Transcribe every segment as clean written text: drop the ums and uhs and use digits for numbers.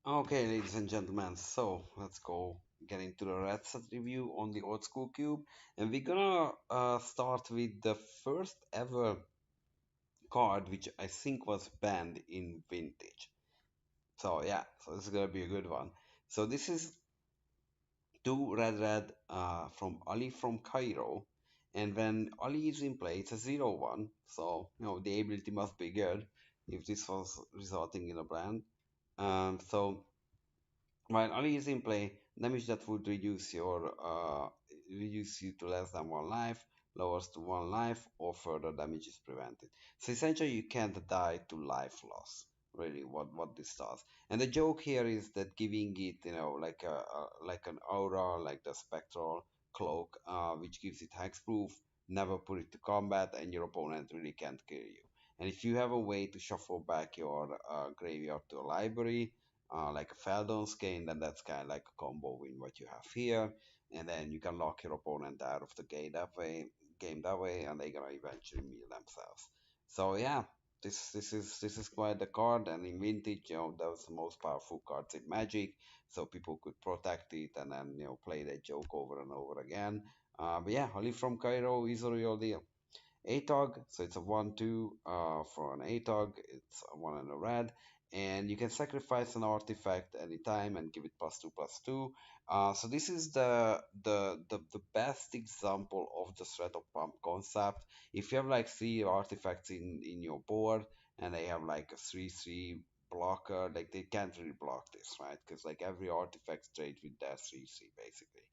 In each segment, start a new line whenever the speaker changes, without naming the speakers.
Okay, ladies and gentlemen, so let's go get into the red set review on the old school cube, and we're gonna start with the first ever card, which I think was banned in vintage. So yeah, so this is gonna be a good one. So this is two red from Ali from Cairo, and when Ali is in play, it's a 0/1. So the ability must be good if this was resulting in a brand. So while Ali is in play, damage that would reduce you to less than one life, lowers to one life, or further damage is prevented. So essentially, you can't die to life loss. Really, what this does. And the joke here is that giving it, like like an aura, like the spectral cloak, which gives it hexproof. Never put it to combat, and your opponent really can't kill you. And if you have a way to shuffle back your graveyard to a library, like a Feldon's cane, then that's kind of like a combo in what you have here. And then you can lock your opponent out of the game that way, and they're gonna eventually meal themselves. So yeah, this is quite the card, and in vintage, that was the most powerful cards in Magic, so people could protect it and then play that joke over and over again. But yeah, Ali from Cairo is a real deal. ATOG, so it's a 1/2 for an ATOG, it's a 1 and a red, and you can sacrifice an artifact anytime and give it +2/+2. So this is the best example of the threat of pump concept. If you have like three artifacts in your board and they have like a 3/3 blocker, like they can't really block this, right? Because like every artifact trades with that 3/3 basically.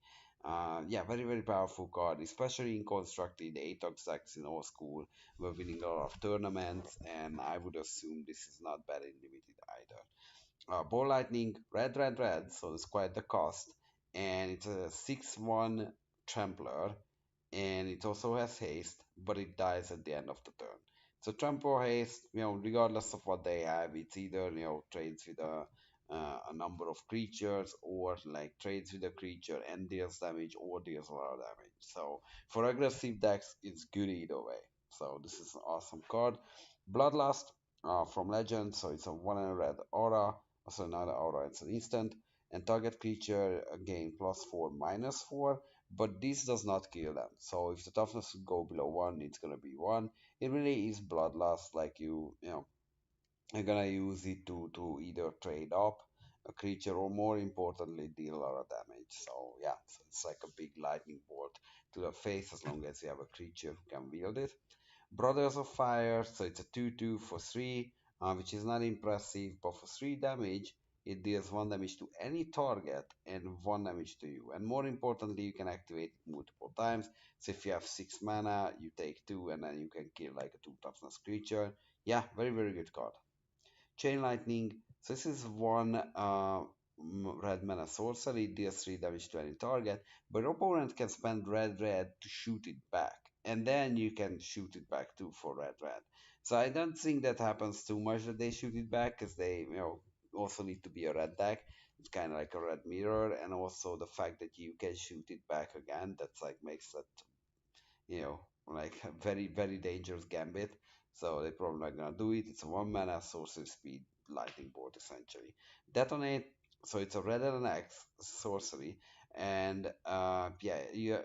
Yeah, very, very powerful card, especially in constructed 8 decks in old school. We're winning a lot of tournaments, and I would assume this is not bad in limited either. Ball Lightning, red, so it's quite the cost, and it's a 6/1 Trampler, and it also has haste, but it dies at the end of the turn. So trample or haste, regardless of what they have, it's either trades with a number of creatures, or like trades with a creature and deals damage or deals a lot of damage. So for aggressive decks, it's good either way. So this is an awesome card. Bloodlust from Legend, so it's a 1 and a red aura, also another aura, it's an instant, and target creature gain +4/-4, but this does not kill them. So if the toughness would go below 1, it's gonna be 1. It really is bloodlust, like you're gonna use it to either trade up a creature or more importantly deal a lot of damage. So yeah, so it's like a big lightning bolt to the face as long as you have a creature who can wield it. Brothers of Fire, so it's a 2/2 for 3, which is not impressive, but for 3 damage, it deals 1 damage to any target and 1 damage to you. And more importantly, you can activate it multiple times. So if you have 6 mana, you take 2 and then you can kill like a 2 toughness creature. Yeah, very, very good card. Chain Lightning, so this is one red mana sorcery, deals 3 damage to any target, but your opponent can spend red to shoot it back, and then you can shoot it back too for red. So I don't think that happens too much that they shoot it back, because they also need to be a red deck. It's kind of like a red mirror, and also the fact that you can shoot it back again, that's like makes that like a very, very dangerous gambit. So they're probably not gonna do it. It's a 1 mana sorcery speed lightning bolt essentially. Detonate. So it's a red and an X sorcery, and yeah,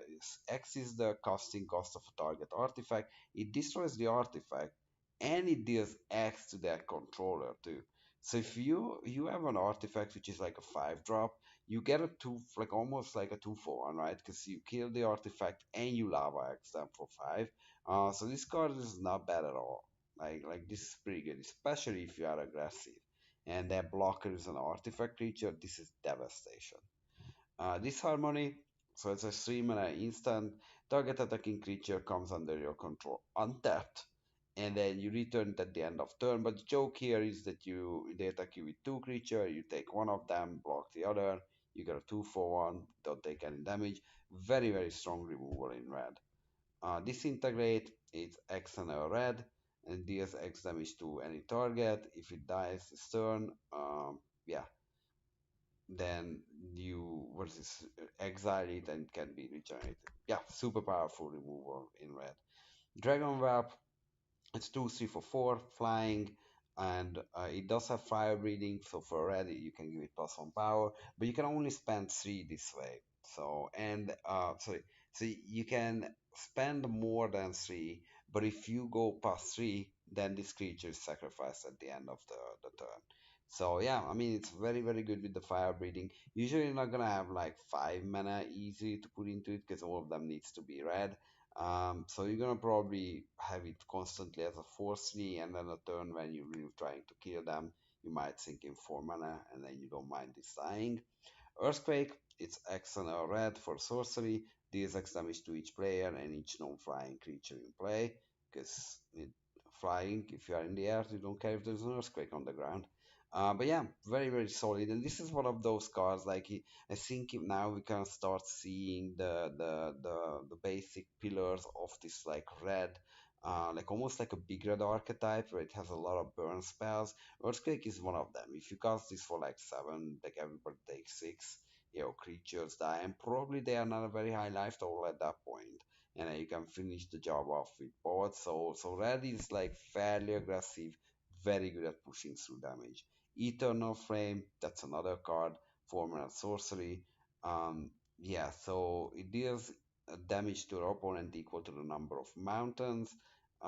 X is the casting cost of a target artifact. It destroys the artifact, and it deals X to their controller too. So if you have an artifact which is like a 5 drop, you get a two, like almost like a 2/1, right? Because you kill the artifact and you lava X them for 5. So this card is not bad at all. Like this is pretty good, especially if you are aggressive. And their blocker is an artifact creature. This is devastation. Disharmony. So it's a 3 mana instant. Target attacking creature comes under your control untapped, and then you return it at the end of turn. But the joke here is that they attack you with 2 creature, you take one of them, block the other. You get a 2/1, don't take any damage. Very, very strong removal in red. Disintegrate, it's X and a red, and deals X damage to any target. If it dies this turn, yeah, then you versus exile it and can be regenerated. Yeah, super powerful removal in red. Dragon Whelp, it's 2/3 for 4, flying. and it does have fire breathing. So for red, you can give it +1 power, but you can only spend 3 this way. So and sorry, so you can spend more than 3, but if you go past 3, then this creature is sacrificed at the end of the turn. So yeah, I mean it's very very good with the fire breathing. Usually you're not gonna have like 5 mana easy to put into it because all of them needs to be red. So you're gonna probably have it constantly as a force 3, and then a turn when you're really trying to kill them, you might sink in 4 mana, and then you don't mind this dying. Earthquake, it's X and a red for sorcery, deals X damage to each player and each non-flying creature in play. Because flying, if you are in the air, you don't care if there's an earthquake on the ground. But yeah, very very solid, and this is one of those cards. Like I think now we can start seeing the basic pillars of this like red, like almost like a big red archetype where it has a lot of burn spells. Earthquake is one of them. If you cast this for like 7, like everybody takes 6, creatures die, and probably they are not a very high life total at that point. And then you can finish the job off with both. So red is like fairly aggressive, very good at pushing through damage. Eternal Flame, that's another card, 4 mana sorcery. Um, yeah, so it deals damage to your opponent equal to the number of mountains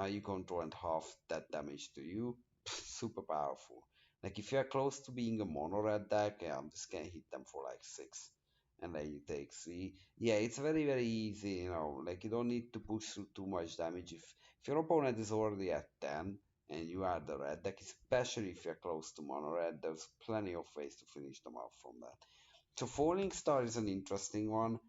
you control and half that damage to you. Super powerful. Like if you're close to being a mono red deck, yeah, I'm just gonna hit them for like 6, and then you take 3. Yeah, it's very very easy. Like you don't need to push through too much damage. If your opponent is already at 10 and you are the red deck, especially if you're close to mono red, there's plenty of ways to finish them off from that. So Falling Star is an interesting one.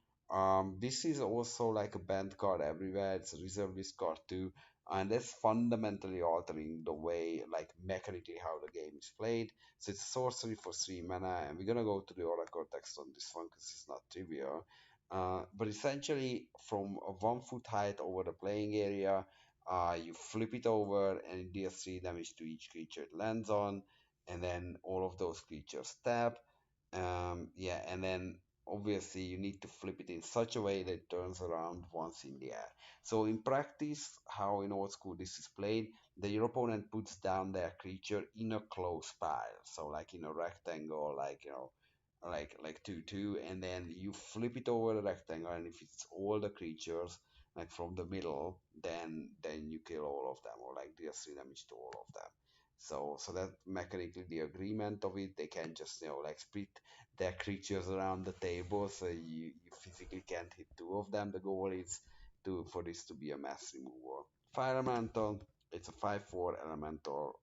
This is also like a banned card everywhere. It's a reserve list card too, and that's fundamentally altering the way, like mechanically, how the game is played. So it's sorcery for 3 mana, and we're gonna go to the Oracle text on this one because it's not trivial. But essentially, from a 1 foot height over the playing area, you flip it over and it deals 3 damage to each creature it lands on, and then all of those creatures tap. Yeah, and then obviously you need to flip it in such a way that it turns around once in the air. So in practice, how in old school this is played, the your opponent puts down their creature in a close pile. So like in a rectangle, like like 2-2, and then you flip it over the rectangle, and if it's all the creatures like from the middle, then you kill all of them, or like deal 3 damage to all of them. So that mechanically the agreement of it, they can just like split their creatures around the table, so you physically can't hit 2 of them. The goal is for this to be a mass removal. Fire Elemental, it's a 5/4 elemental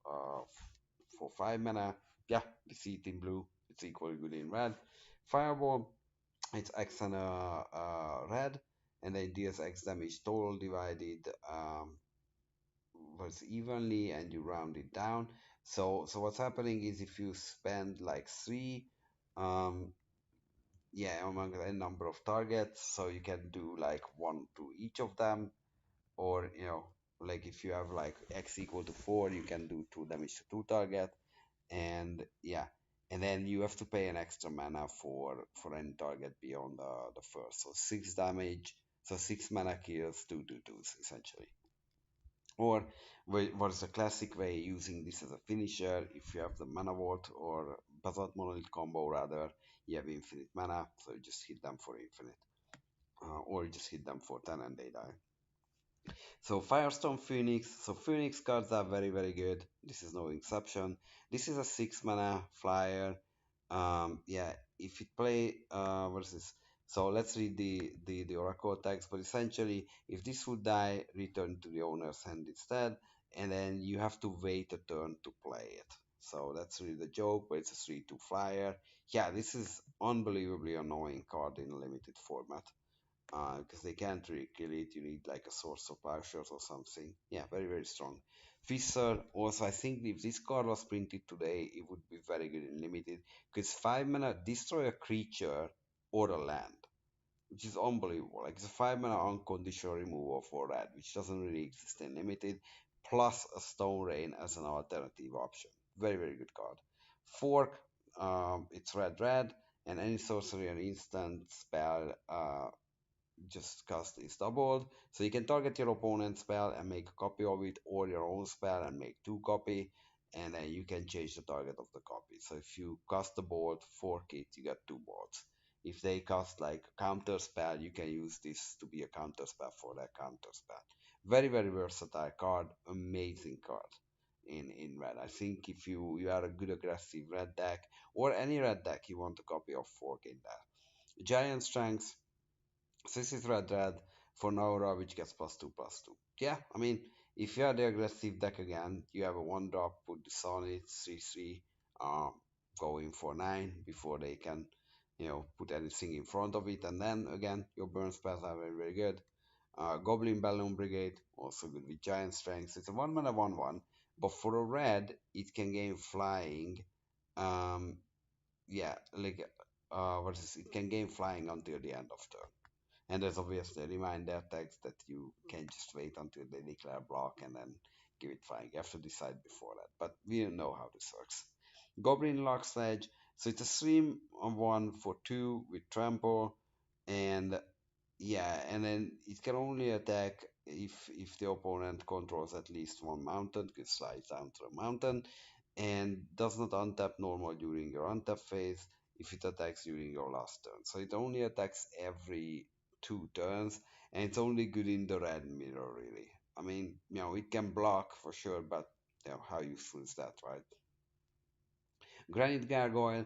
for 5 mana. Yeah, we see it in blue, it's equally good in red. Fireball, it's X and red, and then deals X damage total divided was evenly, and you round it down. So what's happening is if you spend like 3, um, yeah, among a number of targets, so you can do like 1 to each of them, or like if you have like X equal to 4, you can do 2 damage to 2 target, and yeah, and then you have to pay an extra mana for any target beyond the first, so 6 damage, so 6 mana kills 2/2s essentially. Or what is a classic way using this as a finisher? If you have the mana vault or basalt monolith combo, rather, you have infinite mana, so you just hit them for infinite, or you just hit them for 10 and they die. So Firestorm Phoenix. So Phoenix cards are very very good. This is no exception. This is a 6 mana flyer. Yeah, if it play what is this? So let's read the oracle text. But essentially, if this would die, return to the owner's hand instead, and then you have to wait a turn to play it. So that's really the joke. But it's a 3/2 flyer. Yeah, this is unbelievably annoying card in a limited format because they can't really kill it. You need like a source of partials or something. Yeah, very very strong. Fisher also, I think if this card was printed today, it would be very good in limited because 5 mana destroy a creature or a land, which is unbelievable. Like it's a 5 mana unconditional removal for red, which doesn't really exist in limited, plus a Stone Rain as an alternative option. Very very good card. Fork, it's red red, and any sorcery or instant spell just cast is doubled. So you can target your opponent's spell and make a copy of it, or your own spell and make 2 copy. and then you can change the target of the copy. So if you cast the board, fork it, you get two boards. If they cast like a counter spell, you can use this to be a counter spell for that counter spell. Very, very versatile card, amazing card in red. I think if you are a good aggressive red deck or any red deck, you want a copy of fork in there. Giant strength. So this is red for Naura, which gets +2/+2. Yeah, I mean, if you are the aggressive deck again, you have a one drop, put this on it, 3/3, going for 9 before they can, put anything in front of it. And then again, your burn spells are very, very good. Goblin Balloon Brigade, also good with giant strength. It's a 1 mana 1/1, but for a red, it can gain flying. Um, yeah, like, what is this? It can gain flying until the end of turn. And there's obviously a reminder text that you can just wait until they declare block and then give it flying. You have to decide before that. But we don't know how this works. Goblin Lock Sledge. So it's a swim on 1 for 2 with trample. And yeah, and then it can only attack if the opponent controls at least one mountain, because slides down to a mountain, and does not untap normal during your untap phase if it attacks during your last turn. So it only attacks every 2 turns, and it's only good in the red mirror, really. I mean, it can block for sure, but how useful is that, right? Granite Gargoyle.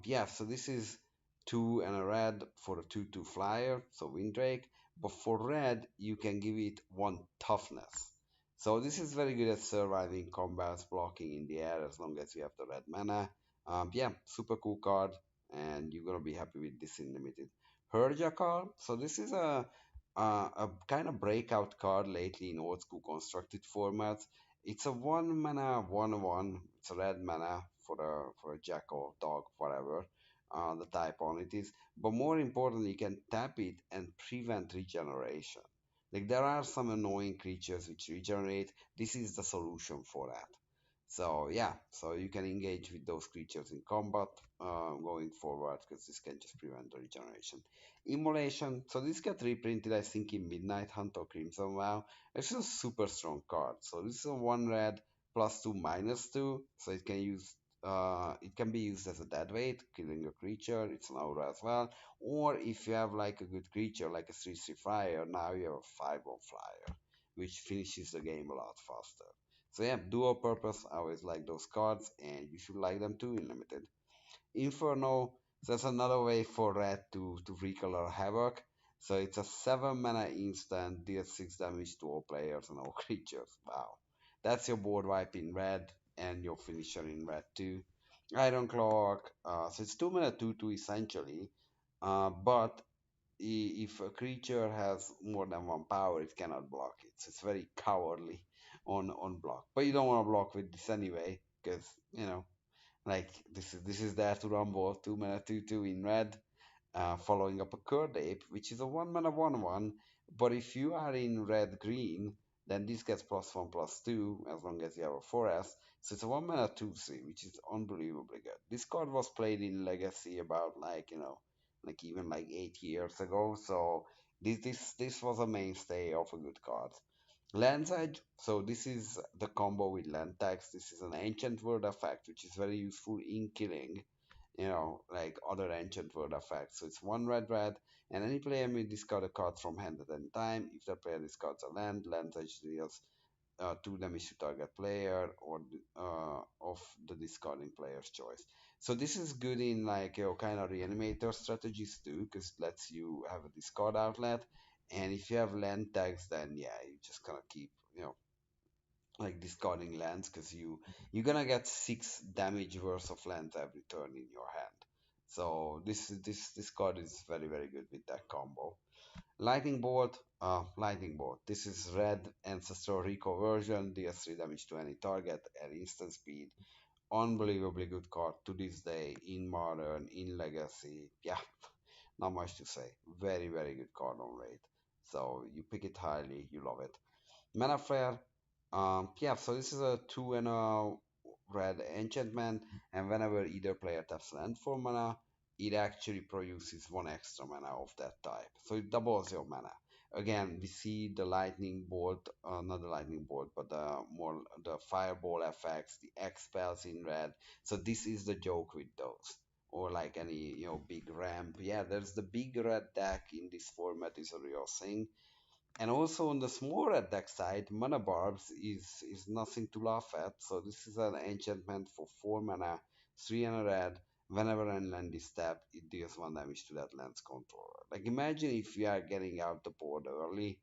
Yeah, so this is 2 and a red for a 2/2 flyer, so Windrake. But for red, you can give it 1 toughness. So this is very good at surviving combats, blocking in the air as long as you have the red mana. Yeah, super cool card, and you're gonna be happy with this in limited. Herja card. So this is a kind of breakout card lately in old school constructed formats. It's a 1 mana 1/1. It's a red mana for a jack or dog, whatever the type on it is. But more importantly, you can tap it and prevent regeneration. Like there are some annoying creatures which regenerate. This is the solution for that. So yeah, so you can engage with those creatures in combat going forward because this can just prevent the regeneration. Immolation. So this got reprinted, I think, in Midnight Hunt or Crimson Vow. It's a super strong card. So this is a 1 red +2/-2. So it can be used as a dead weight, killing a creature. It's an aura as well. Or if you have like a good creature, like a 3/3 flyer, now you have a 5/1 flyer, which finishes the game a lot faster. So yeah, dual purpose. I always like those cards, and you should like them too in limited. Inferno. So that's another way for red to recolor havoc. So it's a 7 mana instant, deals 6 damage to all players and all creatures. Wow, that's your board wipe in red and your finisher in red too. Iron Clock. So it's 2 mana 2/2 essentially, but if a creature has more than one power, it cannot block it. So it's very cowardly on block. But you don't want to block with this anyway, because like this is there to rumble. 2 mana 2/2 in red, following up a Curd Ape, which is a 1 mana 1/1. But if you are in red green, then this gets +1/+2 as long as you have a forest. So it's a 1 mana 2/3, which is unbelievably good. This card was played in Legacy about like even like 8 years ago. So this was a mainstay of a good card. Land's Edge. So this is the combo with land tax. This is an ancient word effect, which is very useful in killing like other ancient word effects. So it's 1 red, and any player may discard a card from hand at any time. If the player discards a land edge deals 2 damage to target player or of the discarding player's choice. So this is good in like kind of reanimator strategies too, because it lets you have a discard outlet. And if you have land tags, then yeah, you just kind of keep like discarding lands because you're gonna get 6 damage worth of lands every turn in your hand. So this card is very very good with that combo. Lightning bolt. This is red ancestral Rico version. Deals 3 damage to any target at instant speed. Unbelievably good card to this day in modern, in legacy. Yeah, not much to say. Very very good card on raid. So you pick it highly, you love it. Mana Flare. Yeah, so this is a 2 and a red enchantment, and whenever either player taps land for mana, it actually produces 1 extra mana of that type. So it doubles your mana. again, we see the lightning bolt, not the lightning bolt, but the fireball effects, the X spells in red. So this is the joke with those. Or like any, big ramp. Yeah, there's the big red deck in this format is a real thing. And also on the small red deck side, mana barbs is nothing to laugh at. So this is an enchantment for 4 mana, 3 and a red. Whenever an land is tapped, it deals 1 damage to that land's controller. Like imagine if you are getting out the board early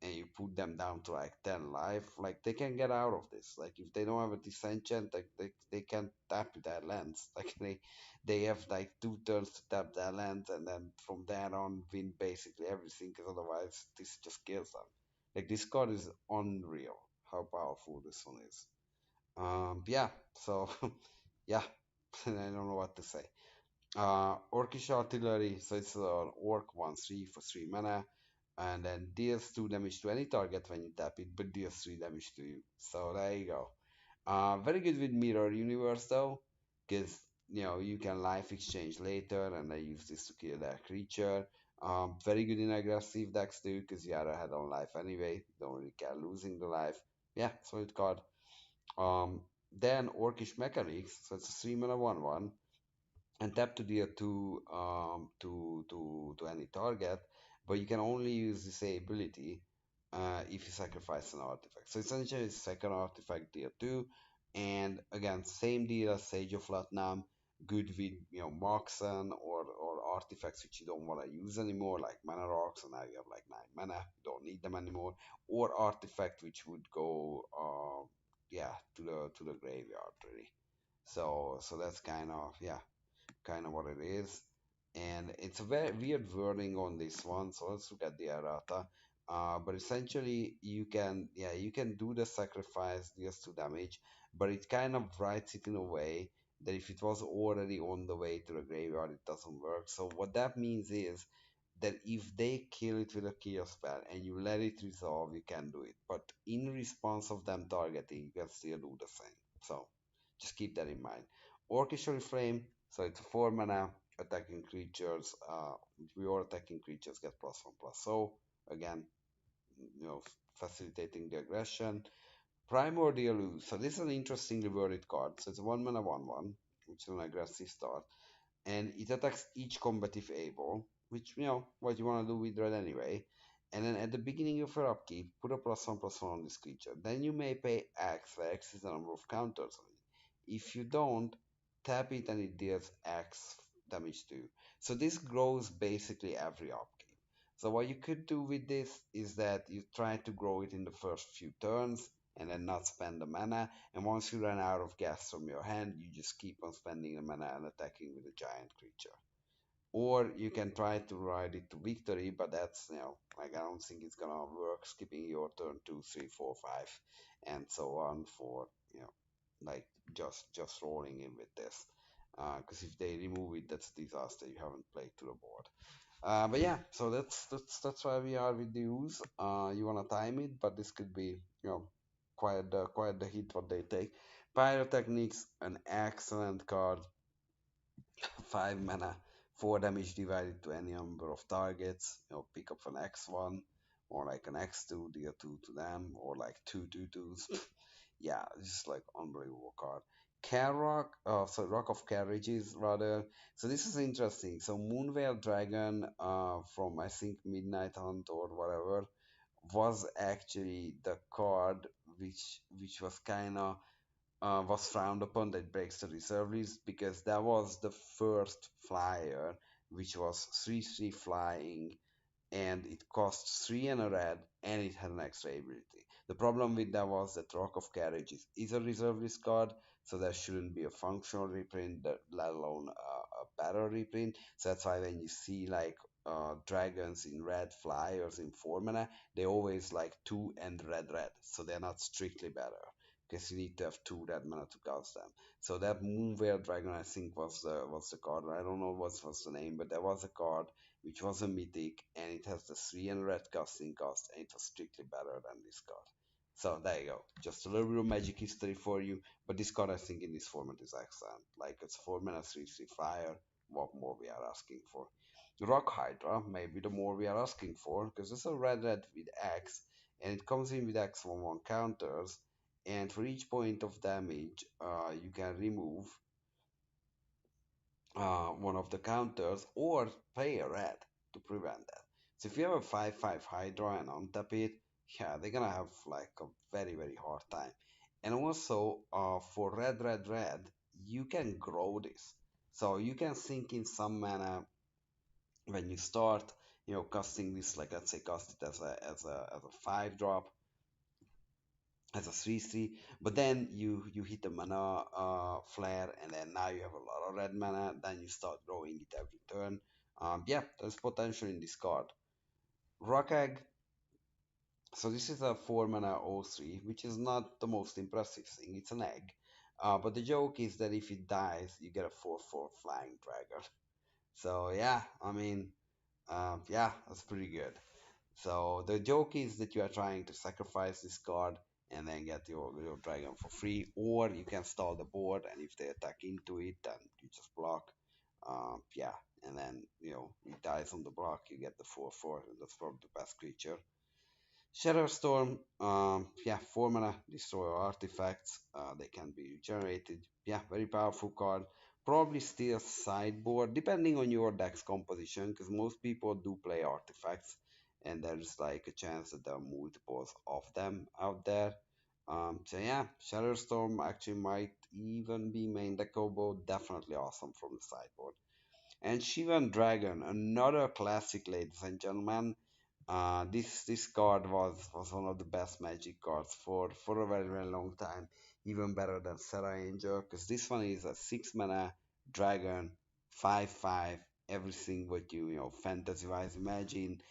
and you put them down to like 10 life, like they can get out of this. Like if they don't have a disenchant, like they can tap their lands. Like they have like 2 turns to tap their lands and then from there on win basically everything because otherwise this just kills them. Like this card is unreal how powerful this one is. Yeah, so yeah, I don't know what to say. Orcish Artillery, so it's an Orc 1/3 for 3 mana, and then deals 2 damage to any target when you tap it, but deals 3 damage to you. So there you go. Very good with Mirror Universe though, because you can life exchange later, and I use this to kill that creature. Very good in aggressive decks too, because you are ahead on life anyway. Don't really care losing the life. Yeah, solid card. Um, then Orcish Mechanics, so it's a 3 mana 1/1 and tap to deal to any target, but you can only use this ability if you sacrifice an artifact. So essentially, it's second artifact deal two, and again, same deal as Sage of Latnam, good with Moxen or artifacts which you don't want to use anymore, like mana rocks, and now you have like 9 mana, you don't need them anymore, or artifact which would go yeah to the graveyard really. So that's kind of what it is. And it's a very weird wording on this one, so let's look at the errata. But essentially, you can do the sacrifice just to damage, but it kind of writes it in a way that if it was already on the way to the graveyard, it doesn't work. So what that means is that if they kill it with a kill spell and you let it resolve, you can do it. But in response of them targeting, you can still do the same. So just keep that in mind. Orchestral Flame, so it's 4 mana, attacking creatures. Your attacking creatures get +1/+. So again, facilitating the aggression. Primordial Ooze. So this is an interestingly worded card. So it's a 1 mana 1/1, which is an aggressive start, and it attacks each combative able, which what you want to do with red anyway. And then at the beginning of your upkeep, put a +1/+1 on this creature. Then you may pay X, where X is the number of counters on it. If you don't, tap it and it deals X damage to you. So this grows basically every upkeep. So what you could do with this is that you try to grow it in the first few turns and then not spend the mana. And once you run out of gas from your hand, you just keep on spending the mana and attacking with a giant creature. Or you can try to ride it to victory, but that's like I don't think it's gonna work. Skipping your turn 2, 3, 4, 5, and so on for like just rolling in with this. Because if they remove it, that's a disaster. You haven't played to the board. But yeah, so that's why we are with the use. You wanna time it, but this could be quite the hit what they take. Pyrotechnics, an excellent card. 5 mana, 4 damage divided to any number of targets. Pick up an X1 or like an X2, deal 2 to them, or like 2/2/2s. Yeah, it's just like unbelievable card. Carrock, so Rock of Carriages rather. So this is interesting. So Moonveil Dragon, from I think Midnight Hunt or whatever, was actually the card which was kind of was frowned upon, that breaks the reserve list, because that was the first flyer which was 3/3 flying, and it cost 3 and a red, and it had an extra ability. The problem with that was that Rock of Carriages is a reserve list card, so there shouldn't be a functional reprint, let alone a better reprint. So that's why when you see like dragons in red flyers in 4 mana, they always like 2 and red red, so they're not strictly better because you need to have 2 red mana to cast them. So that Moonveil Dragon, I think, was the card. I don't know what was the name, but there was a card which was a mythic, and it has the 3 and red casting cost, and it was strictly better than this card. So there you go. Just a little bit of magic history for you. But this card, I think, in this format is excellent. Like it's 4 mana 3/3 fire. what more we are asking for. Rock Hydra, maybe the more we are asking for, because it's a red with X, and it comes in with X11 counters, and for each point of damage, you can remove one of the counters or pay a red to prevent that. So if you have a 5/5 Hydra and untap it, yeah, they're gonna have like a very hard time. And also, for red, you can grow this. So you can sink in some mana when you start, casting this, like let's say cast it as a 5 drop, as a 3/3, but then you hit a mana flare, and then now you have a lot of red mana, then you start growing it every turn. Yeah, there's potential in this card. Rock Egg, so this is a 4 mana O3, which is not the most impressive thing, it's an egg. But the joke is that if it dies, you get a 4/4 flying dragon. So yeah, I mean, yeah, that's pretty good. So the joke is that you are trying to sacrifice this card and then get your dragon for free, or you can stall the board, and if they attack into it, then you just block. Yeah, and then it dies on the block. You get the 4/4, and that's probably the best creature. Shadowstorm, yeah, 4 mana, destroy artifacts. They can be regenerated. Yeah, very powerful card. Probably still sideboard, depending on your deck's composition, because most people do play artifacts, and there's like a chance that there are multiples of them out there. So yeah, Shadowstorm actually might even be main deckable. Definitely awesome from the sideboard. And Shivan Dragon, another classic, ladies and gentlemen. This card was one of the best Magic cards for a very long time, even better than Serra Angel, because this one is a 6 mana dragon, 5/5, everything what you fantasy wise imagine,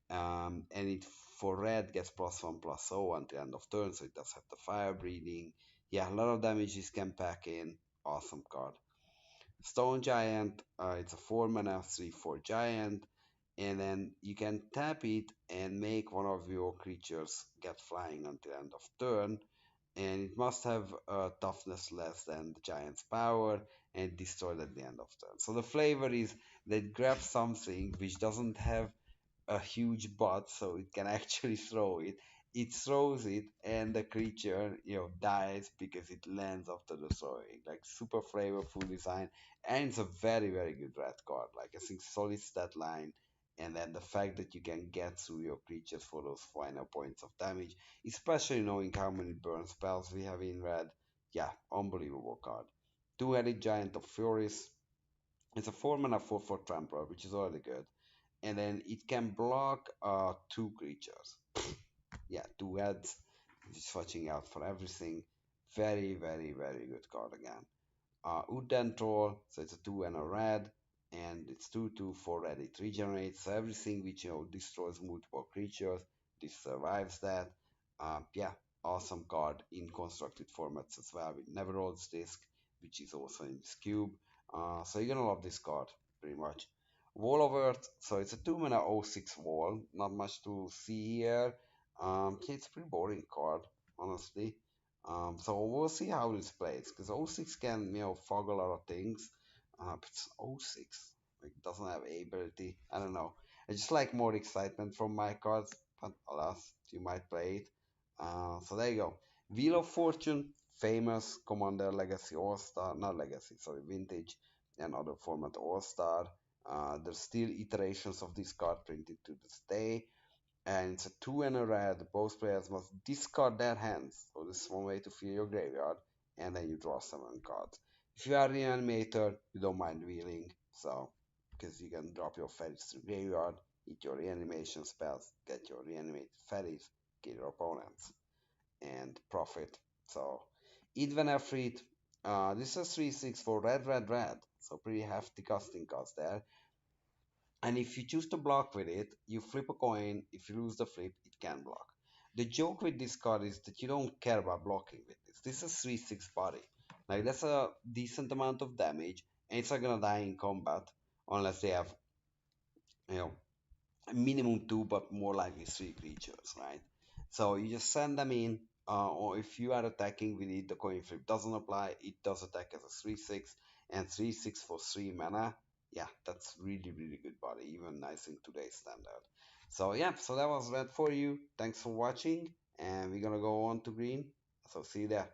and it for red gets +1/+0 until end of turn, so it does have the fire breathing. Yeah, a lot of damages can pack in. Awesome card. Stone Giant, it's a 4 mana 3/4 giant, and then you can tap it and make one of your creatures get flying until end of turn, and it must have a toughness less than the giant's power and destroyed at the end of turn. So the flavor is that grab something which doesn't have a huge butt, so it can actually throw it. It throws it, and the creature, dies because it lands after the throwing. Like super flavorful design, and it's a very good red card. Like I think solid stat line, and then the fact that you can get through your creatures for those final points of damage, especially knowing how many burn spells we have in red. Yeah, unbelievable card. Two-headed Giant of Furies. It's a 4 mana 4/4 trampler, which is already good, and then it can block two creatures. Yeah, two heads. Just watching out for everything. Very good card again. Udden Troll, so it's a 2 and a red, and it's 2/2 for red. It regenerates, so everything which destroys multiple creatures. This survives that. Yeah, awesome card in constructed formats as well with Neverroll's Disc, which is also in this cube. So you're gonna love this card pretty much. Wall of Earth, so it's a 2 mana O6 wall. Not much to see here. It's a pretty boring card, honestly. So we'll see how this plays, because O6 can, fog a lot of things. But it's O6, like, it doesn't have ability. I don't know. I just like more excitement from my cards, but alas, you might play it. So there you go. Wheel of Fortune, famous Commander Legacy All Star, not Legacy, sorry, Vintage and other format All Star. There's still iterations of this card printed to this day, and it's a 2 and a red. Both players must discard their hands. So this is one way to fill your graveyard, and then you draw 7 cards. If you are reanimator, you don't mind wheeling, so because you can drop your fairies to graveyard, hit your reanimation spells, get your reanimated fairies, kill your opponents, and profit. So Idven Efreet, this is 3/6 for red. So pretty hefty casting cost there. And if you choose to block with it, you flip a coin. If you lose the flip, it can block. The joke with this card is that you don't care about blocking with this. This is 3/6 body. Like that's a decent amount of damage, and it's not gonna die in combat unless they have, you know, minimum two, but more likely three creatures, right? So you just send them in, or if you are attacking with it, the coin flip doesn't apply. It does attack as a 3/6, and 3/6 for 3 mana. Yeah, that's really, really good body, even nice in today's standard. So yeah, so that was red for you. Thanks for watching, and we're gonna go on to green. So see you there.